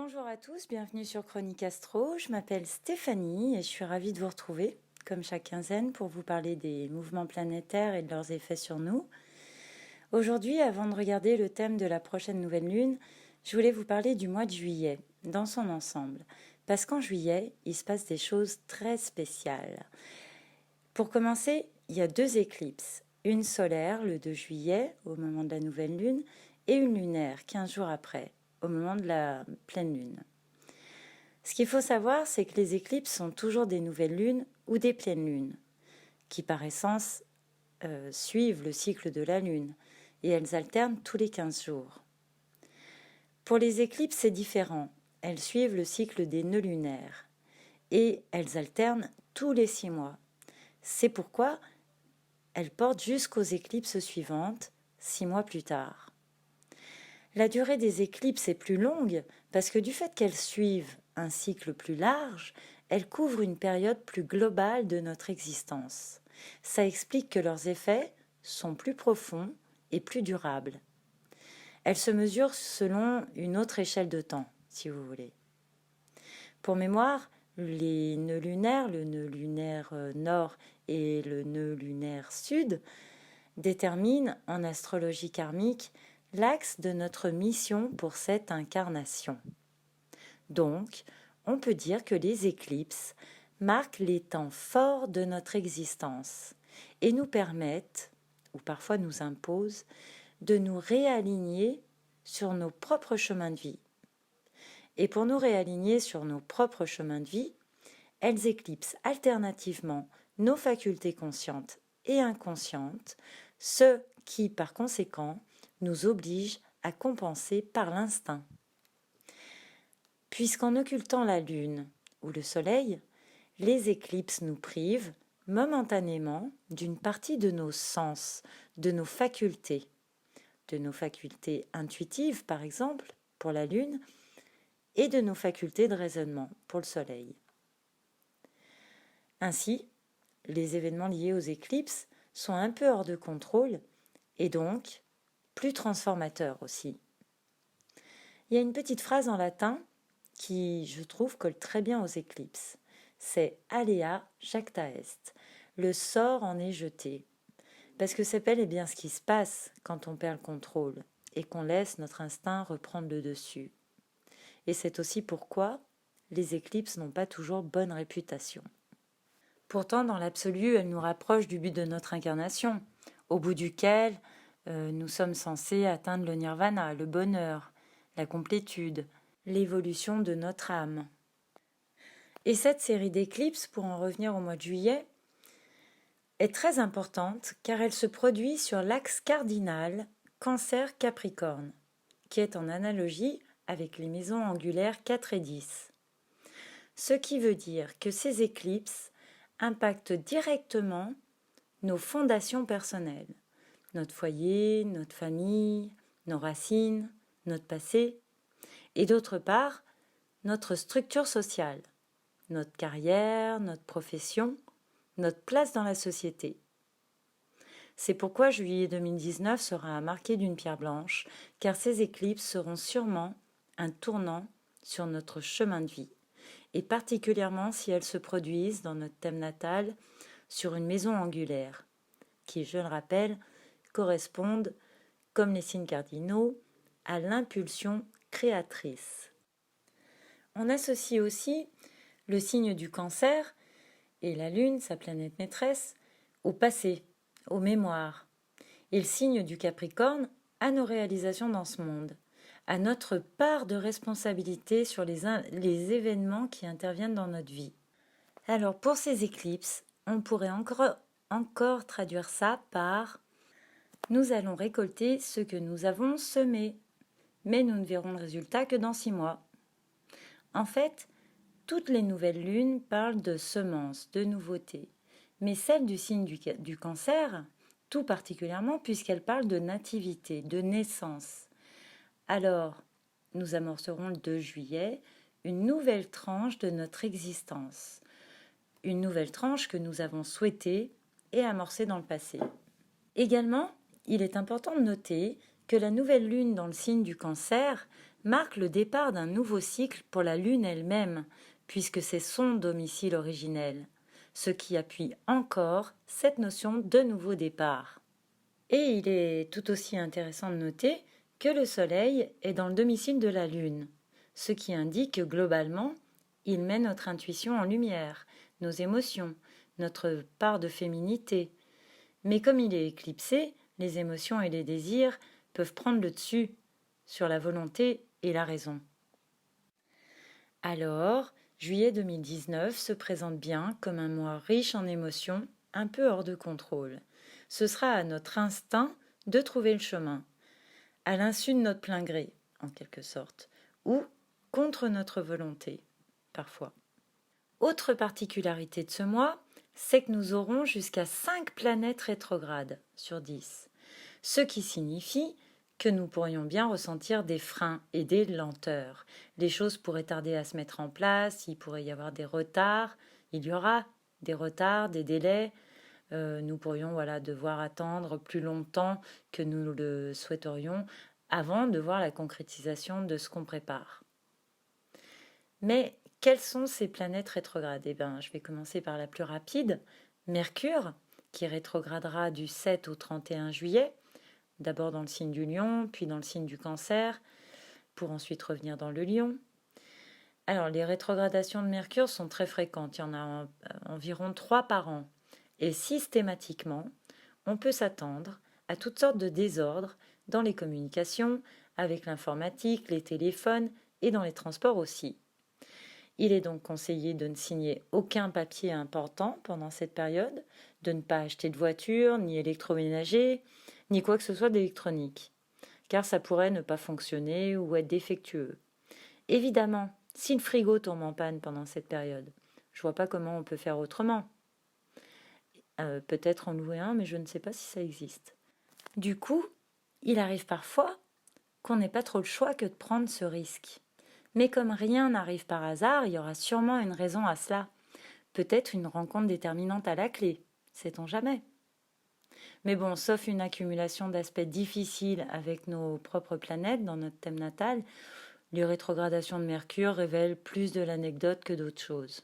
Bonjour à tous, bienvenue sur Chronique Astro. Je m'appelle Stéphanie et je suis ravie de vous retrouver, comme chaque quinzaine, pour vous parler des mouvements planétaires et de leurs effets sur nous. Aujourd'hui, avant de regarder le thème de la prochaine nouvelle lune, je voulais vous parler du mois de juillet, dans son ensemble. Parce qu'en juillet, il se passe des choses très spéciales. Pour commencer, il y a 2 éclipses. Une solaire, le 2 juillet, au moment de la nouvelle lune, et une lunaire, 15 jours après, au moment de la pleine lune. Ce qu'il faut savoir, c'est que les éclipses sont toujours des nouvelles lunes ou des pleines lunes, qui par essence suivent le cycle de la lune, et elles alternent tous les 15 jours. Pour les éclipses, c'est différent. Elles suivent le cycle des nœuds lunaires, et elles alternent tous les 6 mois. C'est pourquoi elles portent jusqu'aux éclipses suivantes, 6 mois plus tard. La durée des éclipses est plus longue parce que du fait qu'elles suivent un cycle plus large, elles couvrent une période plus globale de notre existence. Ça explique que leurs effets sont plus profonds et plus durables. Elles se mesurent selon une autre échelle de temps, si vous voulez. Pour mémoire, les nœuds lunaires, le nœud lunaire nord et le nœud lunaire sud, déterminent en astrologie karmique l'axe de notre mission pour cette incarnation. Donc, on peut dire que les éclipses marquent les temps forts de notre existence et nous permettent, ou parfois nous imposent, de nous réaligner sur nos propres chemins de vie. Et pour nous réaligner sur nos propres chemins de vie, elles éclipsent alternativement nos facultés conscientes et inconscientes, ce qui, par conséquent, nous oblige à compenser par l'instinct. Puisqu'en occultant la Lune ou le Soleil, les éclipses nous privent momentanément d'une partie de nos sens, de nos facultés intuitives par exemple pour la Lune, et de nos facultés de raisonnement pour le Soleil. Ainsi, les événements liés aux éclipses sont un peu hors de contrôle et donc plus transformateurs aussi. Il y a une petite phrase en latin qui, je trouve, colle très bien aux éclipses. C'est « alea jacta est ». Le sort en est jeté. Parce que c'est bel et bien ce qui se passe quand on perd le contrôle et qu'on laisse notre instinct reprendre le dessus. Et c'est aussi pourquoi les éclipses n'ont pas toujours bonne réputation. Pourtant, dans l'absolu, elles nous rapprochent du but de notre incarnation, au bout duquel nous sommes censés atteindre le nirvana, le bonheur, la complétude, l'évolution de notre âme. Et cette série d'éclipses, pour en revenir au mois de juillet, est très importante car elle se produit sur l'axe cardinal Cancer-Capricorne, qui est en analogie avec les maisons angulaires 4 et 10. Ce qui veut dire que ces éclipses impactent directement nos fondations personnelles, notre foyer, notre famille, nos racines, notre passé, et d'autre part, notre structure sociale, notre carrière, notre profession, notre place dans la société. C'est pourquoi juillet 2019 sera marqué d'une pierre blanche, car ces éclipses seront sûrement un tournant sur notre chemin de vie, et particulièrement si elles se produisent dans notre thème natal sur une maison angulaire, qui, je le rappelle, correspondent, comme les signes cardinaux, à l'impulsion créatrice. On associe aussi le signe du Cancer et la Lune, sa planète maîtresse, au passé, aux mémoires, et le signe du Capricorne à nos réalisations dans ce monde, à notre part de responsabilité sur les événements qui interviennent dans notre vie. Alors pour ces éclipses, on pourrait encore traduire ça par « nous allons récolter ce que nous avons semé, mais nous ne verrons le résultat que dans 6 mois ». En fait, toutes les nouvelles lunes parlent de semences, de nouveautés, mais celle du signe du Cancer, tout particulièrement puisqu'elle parle de nativité, de naissance. Alors, nous amorcerons le 2 juillet une nouvelle tranche de notre existence, une nouvelle tranche que nous avons souhaitée et amorcée dans le passé. Également, il est important de noter que la nouvelle lune dans le signe du Cancer marque le départ d'un nouveau cycle pour la Lune elle-même, puisque c'est son domicile originel, ce qui appuie encore cette notion de nouveau départ. Et il est tout aussi intéressant de noter que le Soleil est dans le domicile de la Lune, ce qui indique que globalement, il met notre intuition en lumière, nos émotions, notre part de féminité. Mais comme il est éclipsé, les émotions et les désirs peuvent prendre le dessus sur la volonté et la raison. Alors, juillet 2019 se présente bien comme un mois riche en émotions, un peu hors de contrôle. Ce sera à notre instinct de trouver le chemin, à l'insu de notre plein gré, en quelque sorte, ou contre notre volonté, parfois. Autre particularité de ce mois, c'est que nous aurons jusqu'à 5 planètes rétrogrades sur 10, ce qui signifie que nous pourrions bien ressentir des freins et des lenteurs. Les choses pourraient tarder à se mettre en place, il pourrait y avoir des retards, il y aura des retards, des délais. Nous pourrions devoir attendre plus longtemps que nous le souhaiterions avant de voir la concrétisation de ce qu'on prépare. Mais quelles sont ces planètes rétrogrades ? Je vais commencer par la plus rapide, Mercure, qui rétrogradera du 7 au 31 juillet, d'abord dans le signe du Lion, puis dans le signe du Cancer, pour ensuite revenir dans le Lion. Alors, les rétrogradations de Mercure sont très fréquentes, il y en a environ 3 par an. Et systématiquement, on peut s'attendre à toutes sortes de désordres dans les communications, avec l'informatique, les téléphones et dans les transports aussi. Il est donc conseillé de ne signer aucun papier important pendant cette période, de ne pas acheter de voiture, ni électroménager, ni quoi que ce soit d'électronique, car ça pourrait ne pas fonctionner ou être défectueux. Évidemment, si le frigo tombe en panne pendant cette période, je vois pas comment on peut faire autrement. Peut-être en louer un, mais je ne sais pas si ça existe. Du coup, il arrive parfois qu'on n'ait pas trop le choix que de prendre ce risque. Mais comme rien n'arrive par hasard, il y aura sûrement une raison à cela. Peut-être une rencontre déterminante à la clé, sait-on jamais. Mais bon, sauf une accumulation d'aspects difficiles avec nos propres planètes dans notre thème natal, les rétrogradations de Mercure révèlent plus de l'anecdote que d'autres choses.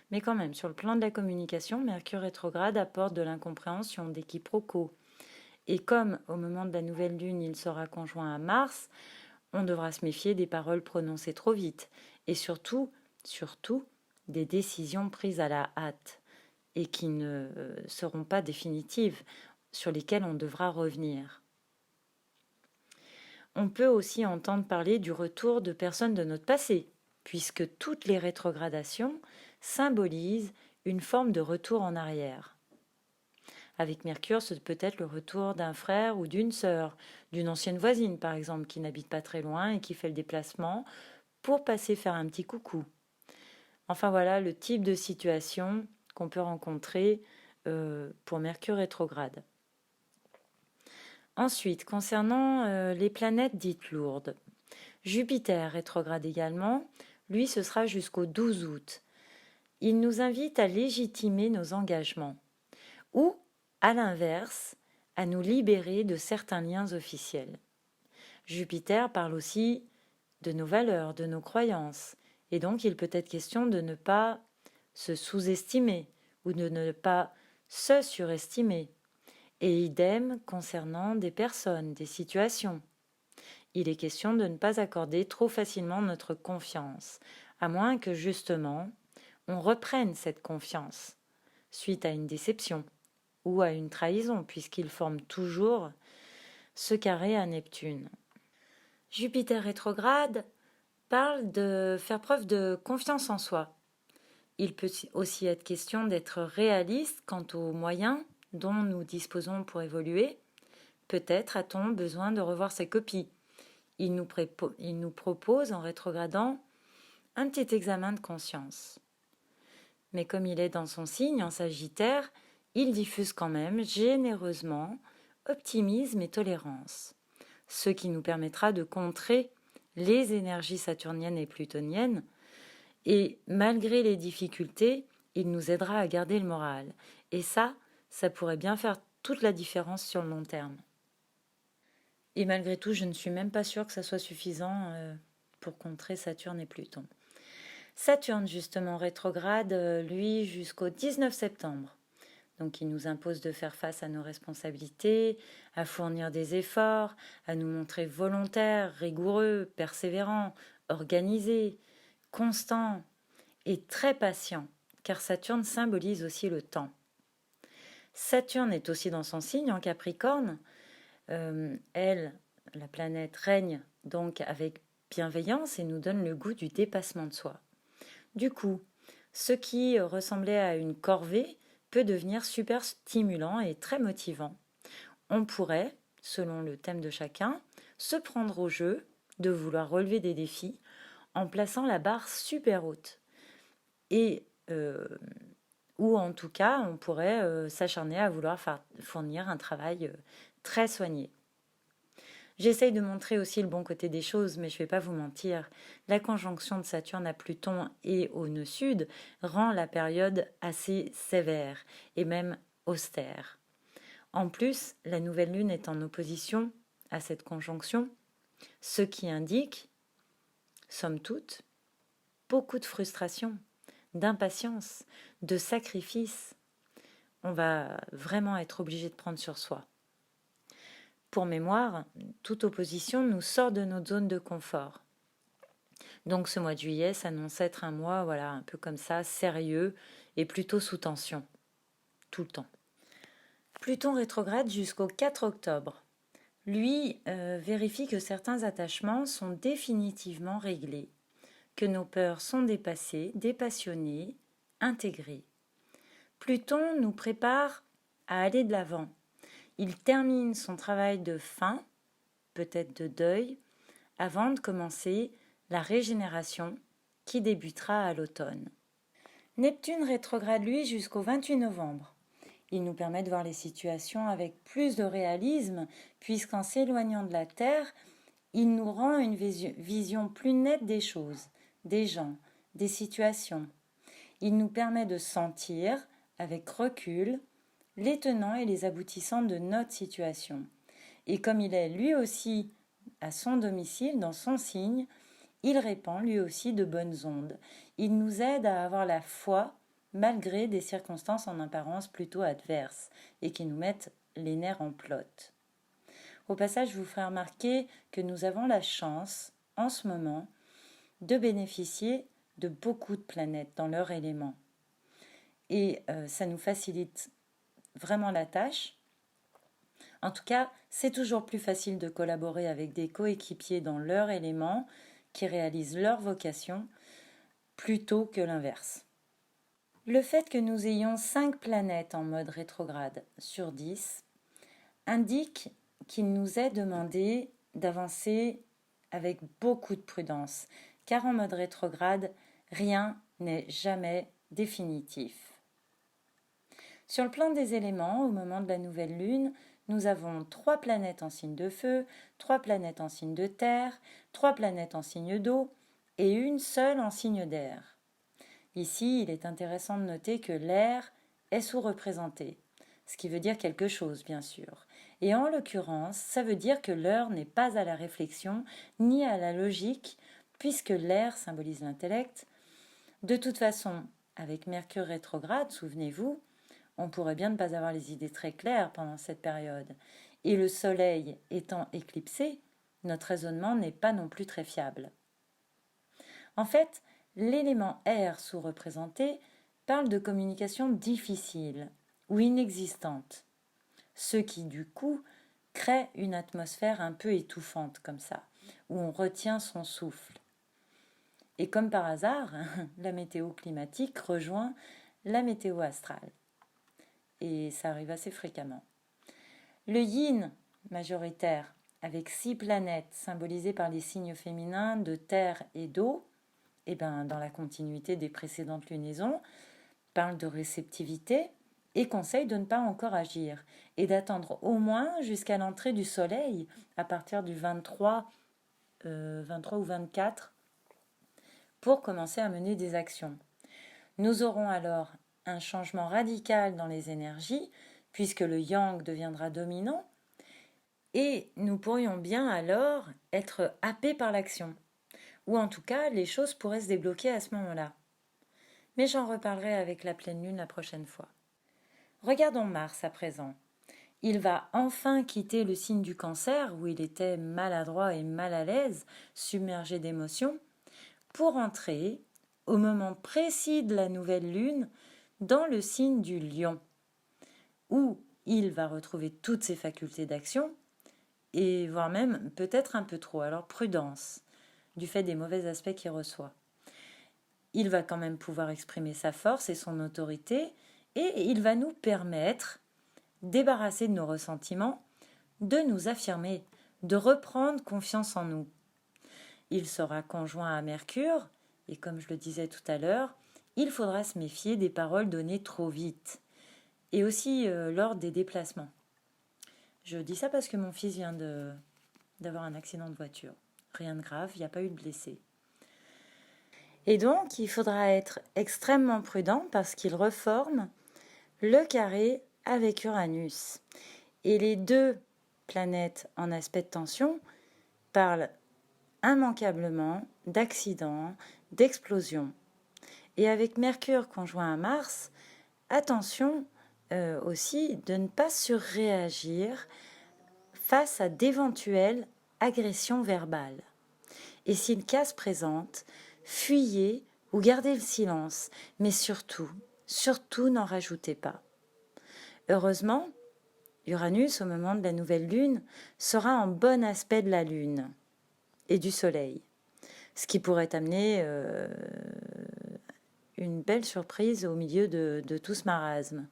Mais quand même, sur le plan de la communication, Mercure rétrograde apporte de l'incompréhension, des quiproquos. Et comme au moment de la nouvelle lune, il sera conjoint à Mars, on devra se méfier des paroles prononcées trop vite. Et surtout, des décisions prises à la hâte et qui ne seront pas définitives, sur lesquelles on devra revenir. On peut aussi entendre parler du retour de personnes de notre passé, puisque toutes les rétrogradations symbolisent une forme de retour en arrière. Avec Mercure, ce peut être le retour d'un frère ou d'une sœur, d'une ancienne voisine par exemple, qui n'habite pas très loin et qui fait le déplacement pour passer faire un petit coucou. Enfin voilà le type de situation qu'on peut rencontrer pour Mercure rétrograde. Ensuite, concernant les planètes dites lourdes, Jupiter rétrograde également, lui ce sera jusqu'au 12 août. Il nous invite à légitimer nos engagements ou, à l'inverse, à nous libérer de certains liens officiels. Jupiter parle aussi de nos valeurs, de nos croyances, et donc il peut être question de ne pas se sous-estimer ou de ne pas se surestimer. Et idem concernant des personnes, des situations. Il est question de ne pas accorder trop facilement notre confiance, à moins que justement on reprenne cette confiance suite à une déception ou à une trahison, puisqu'il forme toujours ce carré à Neptune. Jupiter rétrograde parle de faire preuve de confiance en soi. Il peut aussi être question d'être réaliste quant aux moyens dont nous disposons pour évoluer. Peut-être a-t-on besoin de revoir ses copies. Il nous propose, en rétrogradant, un petit examen de conscience. Mais comme il est dans son signe, en Sagittaire, il diffuse quand même généreusement optimisme et tolérance, ce qui nous permettra de contrer les énergies saturniennes et plutoniennes, et malgré les difficultés, il nous aidera à garder le moral. Et ça pourrait bien faire toute la différence sur le long terme. Et malgré tout, je ne suis même pas sûre que ça soit suffisant pour contrer Saturne et Pluton. Saturne, justement, rétrograde, lui, jusqu'au 19 septembre. Donc il nous impose de faire face à nos responsabilités, à fournir des efforts, à nous montrer volontaires, rigoureux, persévérants, organisés, constants et très patients, car Saturne symbolise aussi le temps. Saturne est aussi dans son signe en Capricorne. Elle, la planète, règne donc avec bienveillance et nous donne le goût du dépassement de soi. Du coup, ce qui ressemblait à une corvée peut devenir super stimulant et très motivant. On pourrait, selon le thème de chacun, se prendre au jeu de vouloir relever des défis en plaçant la barre super haute. Et ou en tout cas, on pourrait s'acharner à vouloir fournir un travail très soigné. J'essaye de montrer aussi le bon côté des choses, mais je ne vais pas vous mentir. La conjonction de Saturne à Pluton et au nœud sud rend la période assez sévère et même austère. En plus, la nouvelle lune est en opposition à cette conjonction, ce qui indique, somme toute, beaucoup de frustration, d'impatience, de sacrifice. On va vraiment être obligé de prendre sur soi. Pour mémoire, toute opposition nous sort de notre zone de confort. Donc ce mois de juillet s'annonce être un mois, voilà, un peu comme ça, sérieux et plutôt sous tension, tout le temps. Pluton rétrograde jusqu'au 4 octobre. Lui vérifie que certains attachements sont définitivement réglés, que nos peurs sont dépassées, dépassionnées, intégrées. Pluton nous prépare à aller de l'avant. Il termine son travail de fin, peut-être de deuil, avant de commencer la régénération qui débutera à l'automne. Neptune rétrograde lui jusqu'au 28 novembre. Il nous permet de voir les situations avec plus de réalisme, puisqu'en s'éloignant de la Terre, il nous rend une vision plus nette des choses, des gens, des situations. Il nous permet de sentir, avec recul, les tenants et les aboutissants de notre situation. Et comme il est lui aussi à son domicile, dans son signe, il répand lui aussi de bonnes ondes. Il nous aide à avoir la foi malgré des circonstances en apparence plutôt adverses et qui nous mettent les nerfs en plot. Au passage, je vous ferai remarquer que nous avons la chance, en ce moment, de bénéficier de beaucoup de planètes dans leur élément. Et ça nous facilite vraiment la tâche. En tout cas, c'est toujours plus facile de collaborer avec des coéquipiers dans leur élément qui réalisent leur vocation plutôt que l'inverse. Le fait que nous ayons 5 planètes en mode rétrograde sur 10 indique qu'il nous est demandé d'avancer avec beaucoup de prudence, car en mode rétrograde, rien n'est jamais définitif. Sur le plan des éléments, au moment de la nouvelle lune, nous avons 3 planètes en signe de feu, 3 planètes en signe de terre, 3 planètes en signe d'eau et une seule en signe d'air. Ici, il est intéressant de noter que l'air est sous-représenté, ce qui veut dire quelque chose, bien sûr. Et en l'occurrence, ça veut dire que l'heure n'est pas à la réflexion ni à la logique, puisque l'air symbolise l'intellect. De toute façon, avec Mercure rétrograde, souvenez-vous, on pourrait bien ne pas avoir les idées très claires pendant cette période. Et le Soleil étant éclipsé, notre raisonnement n'est pas non plus très fiable. En fait, l'élément air sous-représenté parle de communication difficile ou inexistante, ce qui du coup crée une atmosphère un peu étouffante comme ça, où on retient son souffle. Et comme par hasard, la météo climatique rejoint la météo astrale. Et ça arrive assez fréquemment. Le yin majoritaire, avec 6 planètes symbolisées par les signes féminins de terre et d'eau, et dans la continuité des précédentes lunaisons, parle de réceptivité et conseille de ne pas encore agir et d'attendre au moins jusqu'à l'entrée du soleil à partir du 23 ou 24 pour commencer à mener des actions. Nous aurons alors un changement radical dans les énergies puisque le yang deviendra dominant Et nous pourrions bien alors être happés par l'action. Ou en tout cas, les choses pourraient se débloquer à ce moment-là. Mais j'en reparlerai avec la pleine lune la prochaine fois. Regardons Mars à présent. Il va enfin quitter le signe du Cancer, où il était maladroit et mal à l'aise, submergé d'émotions, pour entrer, au moment précis de la nouvelle lune, dans le signe du Lion, où il va retrouver toutes ses facultés d'action, et voire même peut-être un peu trop, alors prudence, du fait des mauvais aspects qu'il reçoit. Il va quand même pouvoir exprimer sa force et son autorité, et il va nous permettre, débarrassés de nos ressentiments, de nous affirmer, de reprendre confiance en nous. Il sera conjoint à Mercure, et comme je le disais tout à l'heure, il faudra se méfier des paroles données trop vite, et aussi lors des déplacements. Je dis ça parce que mon fils vient d'avoir un accident de voiture. Rien de grave, il n'y a pas eu de blessés. Et donc, il faudra être extrêmement prudent parce qu'il reforme le carré avec Uranus. Et les deux planètes en aspect de tension parlent immanquablement d'accidents, d'explosions. Et avec Mercure conjoint à Mars, attention aussi de ne pas surréagir face à d'éventuelles agressions verbales. Et si le cas se présente, fuyez ou gardez le silence, mais surtout n'en rajoutez pas. Heureusement, Uranus, au moment de la nouvelle lune, sera en bon aspect de la lune et du soleil, ce qui pourrait amener une belle surprise au milieu de tout ce marasme.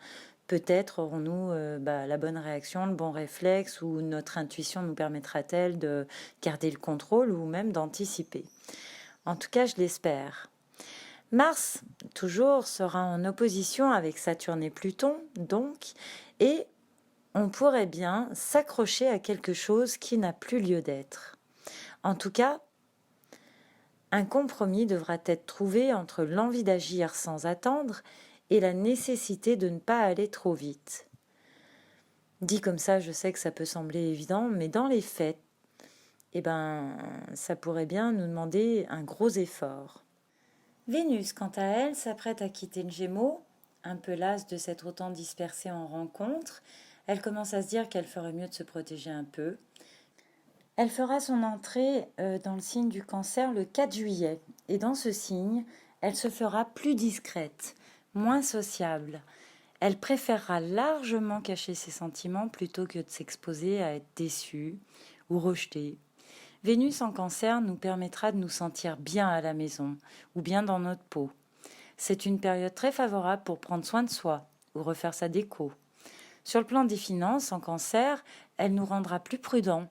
Peut-être aurons-nous la bonne réaction, le bon réflexe, ou notre intuition nous permettra-t-elle de garder le contrôle ou même d'anticiper. En tout cas, je l'espère. Mars, toujours, sera en opposition avec Saturne et Pluton, donc, et on pourrait bien s'accrocher à quelque chose qui n'a plus lieu d'être. En tout cas, un compromis devra être trouvé entre l'envie d'agir sans attendre et la nécessité de ne pas aller trop vite. Dit comme ça, je sais que ça peut sembler évident, mais dans les faits, ça pourrait bien nous demander un gros effort. Vénus, quant à elle, s'apprête à quitter le Gémeaux, un peu lasse de s'être autant dispersée en rencontres. Elle commence à se dire qu'elle ferait mieux de se protéger un peu. Elle fera son entrée dans le signe du Cancer le 4 juillet. Et dans ce signe, elle se fera plus discrète, moins sociable. Elle préférera largement cacher ses sentiments plutôt que de s'exposer à être déçue ou rejetée. Vénus en Cancer nous permettra de nous sentir bien à la maison ou bien dans notre peau. C'est une période très favorable pour prendre soin de soi ou refaire sa déco. Sur le plan des finances, en Cancer, elle nous rendra plus prudents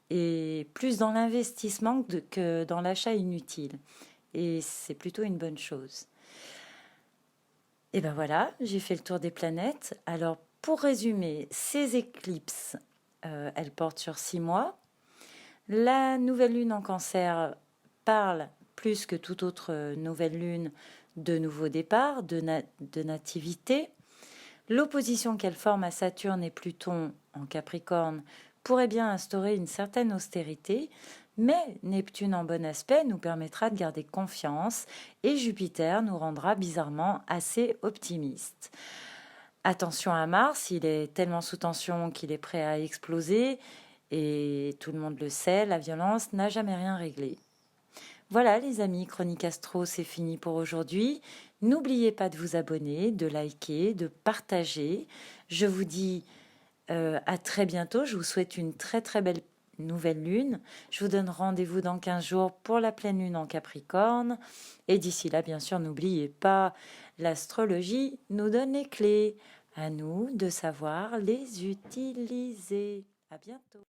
et plus dans l'investissement que dans l'achat inutile. Et c'est plutôt une bonne chose. Et ben voilà, j'ai fait le tour des planètes. Alors, pour résumer, ces éclipses, elles portent sur 6 mois. La nouvelle lune en Cancer parle, plus que toute autre nouvelle lune, de nouveaux départs, de nativité. L'opposition qu'elle forme à Saturne et Pluton en Capricorne pourrait bien instaurer une certaine austérité, mais Neptune en bon aspect nous permettra de garder confiance et Jupiter nous rendra bizarrement assez optimistes. Attention à Mars, il est tellement sous tension qu'il est prêt à exploser et tout le monde le sait, la violence n'a jamais rien réglé. Voilà les amis, Chronique Astro, c'est fini pour aujourd'hui. N'oubliez pas de vous abonner, de liker, de partager. Je vous dis à très bientôt. Je vous souhaite une très très belle nouvelle lune. Je vous donne rendez-vous dans 15 jours pour la pleine lune en Capricorne. Et d'ici là, bien sûr, n'oubliez pas, l'astrologie nous donne les clés. À nous de savoir les utiliser. À bientôt.